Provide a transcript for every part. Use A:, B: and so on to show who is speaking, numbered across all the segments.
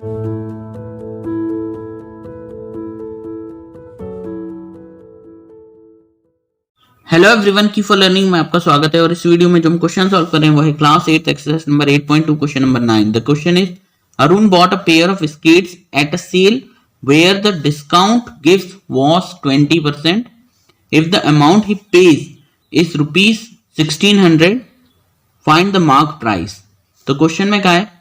A: Hello everyone, की for learning में आपका स्वागत है। और इस वीडियो में जो हम क्वेश्चन सॉल्व कर रहे हैं वो है class 8 exercise number 8.2 question number 9। The question is Arun bought a pair of skates at a sale where the discount given was 20%। If the amount he pays is rupees 1600, find the mark price. तो question में कहा है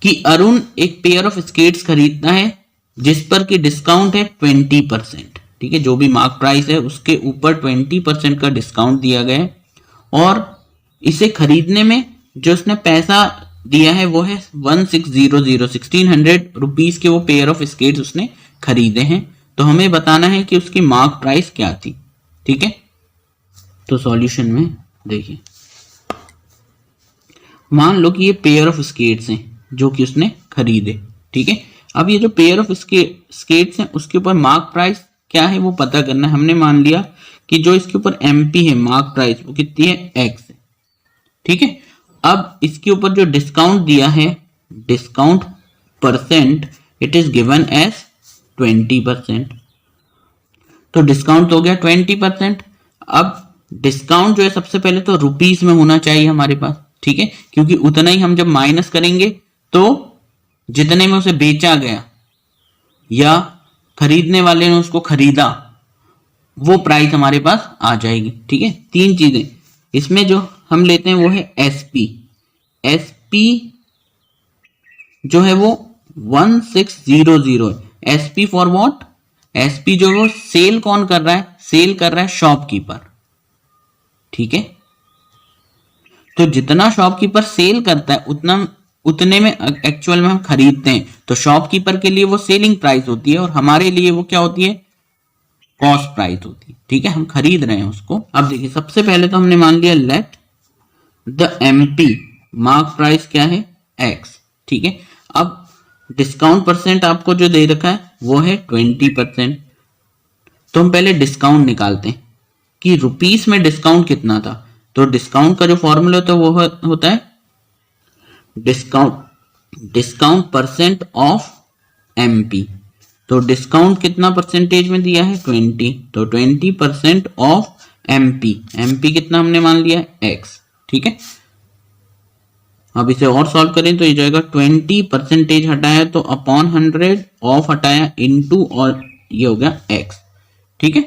A: कि अरुण एक pair of skates खरीदता है जिस पर कि डिस्काउंट है 20%। ठीक है, जो भी मार्क प्राइस है उसके ऊपर 20% का डिस्काउंट दिया गया है और इसे खरीदने में जो उसने पैसा दिया है वो है 1600 रुपीज के वो पेयर ऑफ स्केट्स उसने खरीदे हैं। तो हमें बताना है कि उसकी मार्क प्राइस क्या थी। ठीक है, तो सॉल्यूशन में देखिए, मान लो कि ये पेयर ऑफ स्केट्स हैं जो कि उसने खरीदे। ठीक है, अब ये जो पेयर ऑफ स्केट्स हैं उसके ऊपर मार्क प्राइस क्या है वो पता करना है। हमने मान लिया कि जो इसके ऊपर एमपी है मार्क प्राइस वो कितनी है, एक्स है। ठीक है, अब इसके ऊपर जो डिस्काउंट दिया है, discount percent, it is given as 20%। तो डिस्काउंट हो गया 20%। अब डिस्काउंट जो है सबसे पहले तो रुपीस में होना चाहिए हमारे पास। ठीक है, क्योंकि उतना ही हम जब माइनस करेंगे तो जितने में उसे बेचा गया या खरीदने वाले ने उसको खरीदा वो प्राइस हमारे पास आ जाएगी। ठीक है, तीन चीजें इसमें जो हम लेते हैं वो है एसपी। एसपी जो है वो 1600 है। SP for what? एसपी जो वो सेल कौन कर रहा है, सेल कर रहा है शॉपकीपर। ठीक है, तो जितना शॉपकीपर सेल करता है उतने में एक्चुअल में हम खरीदते हैं। तो शॉपकीपर के लिए वो सेलिंग प्राइस होती है और हमारे लिए वो क्या होती है, कॉस्ट प्राइस होती है। ठीक है, हम खरीद रहे हैं उसको। अब देखिए, सबसे पहले तो हमने मान लिया let the MP mark price क्या है, एक्स। ठीक है, अब डिस्काउंट परसेंट आपको जो दे रखा है वो है 20%। तो हम पहले डिस्काउंट निकालते हैं कि रुपीस में डिस्काउंट कितना था। तो डिस्काउंट का जो फॉर्मूला होता है वो होता है डिस्काउंट परसेंट ऑफ एमपी। तो डिस्काउंट कितना परसेंटेज में दिया है, 20। तो 20% ऑफ एमपी। एमपी कितना हमने मान लिया, एक्स। ठीक है, अब इसे और सॉल्व करें तो ये जाएगा 20% हटाया तो अपॉन 100, ऑफ हटाया इनटू, और ये हो गया एक्स। ठीक है,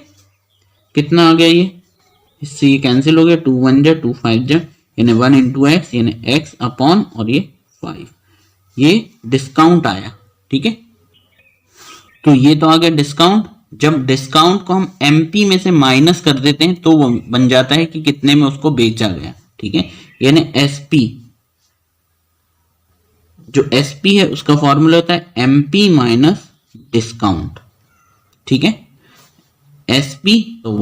A: कितना आ गया, ये इससे ये कैंसिल हो गया, 2 1 जा 2 5 जा, यानी 1 इंटू एक्स यानी एक्स अपॉन और ये 5, ये डिस्काउंट आया। ठीक है, तो ये तो आ गया डिस्काउंट। जब डिस्काउंट को हम एमपी में से माइनस कर देते हैं तो वो बन जाता है कि कितने में उसको बेचा गया। ठीक है, यानी एसपी, जो एसपी है उसका फॉर्मूला होता है एमपी माइनस डिस्काउंट। ठीक है, एसपी तो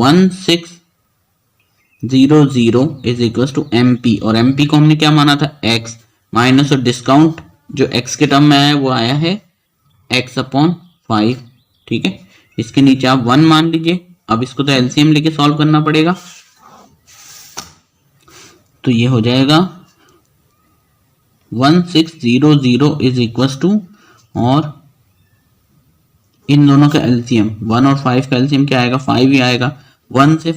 A: 1600 इज इक्वल टू एमपी, और एमपी को हमने क्या माना था, एक्स, माइनस और डिस्काउंट जो एक्स के टर्म में आया वो आया है एक्स अपॉन 5। ठीक है, इसके नीचे आप 1 मान लीजिए। अब इसको तो एलसीएम लेके सॉल्व करना पड़ेगा। तो ये हो जाएगा 1600 इज इक्वल टू, और इन दोनों का एलसीएम 1 और 5 का एलसीएम क्या आएगा, 5 ही आएगा। 1 से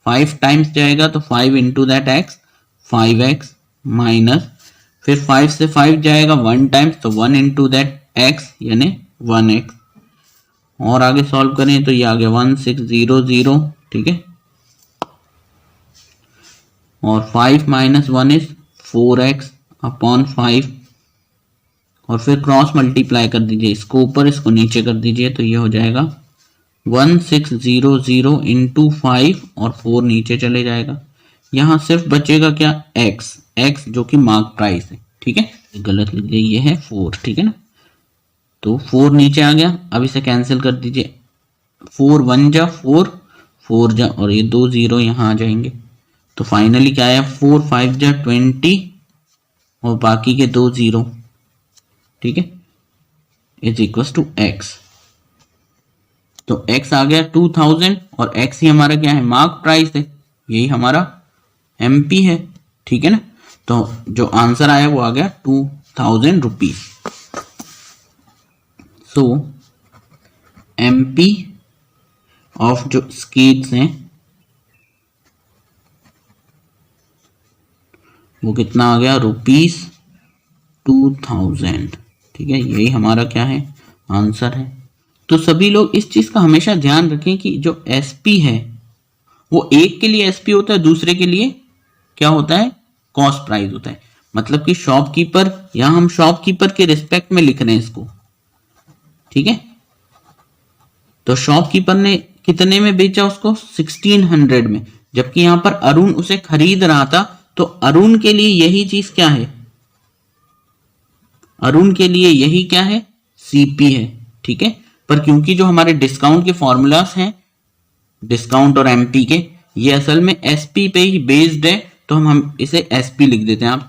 A: 5 टाइम्स जाएगा तो 5 into that x, 5x minus, फिर 5 से 5 जाएगा 1 टाइम्स तो 1 इंटू दैट एक्स यानी 1x। और आगे सॉल्व करें तो ये आ गया 1600। ठीक है, और 5 माइनस 1 इज 4x अपॉन 5, और फिर क्रॉस मल्टीप्लाई कर दीजिए, इसको ऊपर इसको नीचे कर दीजिए तो ये हो जाएगा 1600 इंटू 5 और 4 नीचे चले जाएगा। यहां सिर्फ बचेगा क्या, x जो कि मार्क प्राइस है। ठीक है, गलत लिख दिया, ये है 4। ठीक है ना, तो 4 नीचे आ गया। अब इसे कैंसिल कर दीजिए, 4 1 जा 4, 4 जा, और ये 2 0 यहां आ जाएंगे। तो फाइनली क्या आया, 4 5 जा 20 और बाकी के 2 0। ठीक है, इज इक्वल टू एक्स। तो x आ गया 2000, और x ही हमारा क्या है, मार्क प्राइस है, यही हमारा एमपी है। ठीक है ना, तो जो आंसर आया वो आ गया 2000 रुपीज। सो MP ऑफ जो स्केट्स हैं वो कितना आ गया, ₹2000। ठीक है, यही हमारा क्या है, आंसर है। तो सभी लोग इस चीज का हमेशा ध्यान रखें कि जो SP है वो एक के लिए SP होता है, दूसरे के लिए क्या होता है, कॉस्ट प्राइस होता है। मतलब कि शॉपकीपर, यहां हम शॉपकीपर के रिस्पेक्ट में लिख रहे हैं इसको। ठीक है, तो शॉपकीपर ने कितने में बेचा उसको, 1600 में, जबकि यहां पर अरुण उसे खरीद रहा था। तो अरुण के लिए यही चीज क्या है, अरुण के लिए यही क्या है, CP है। ठीक है, पर क्योंकि जो हमारे डिस्काउंट के फॉर्मूलास हैं, डिस्काउंट और MP के, ये असल में SP पे ही बेस्ड है, तो हम इसे SP लिख देते हैं।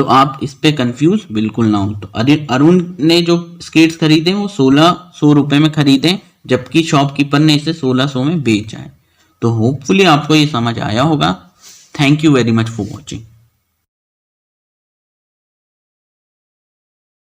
A: आप इस पे कंफ्यूज बिल्कुल ना हो। तो अरुण ने जो स्केट्स खरीदे वो 1600 रुपए में खरीदे, जबकि शॉपकीपर ने इसे 1600 में बेचा है। तो होपफुली आपको ये समझ आया होगा। Thank you very much for watching.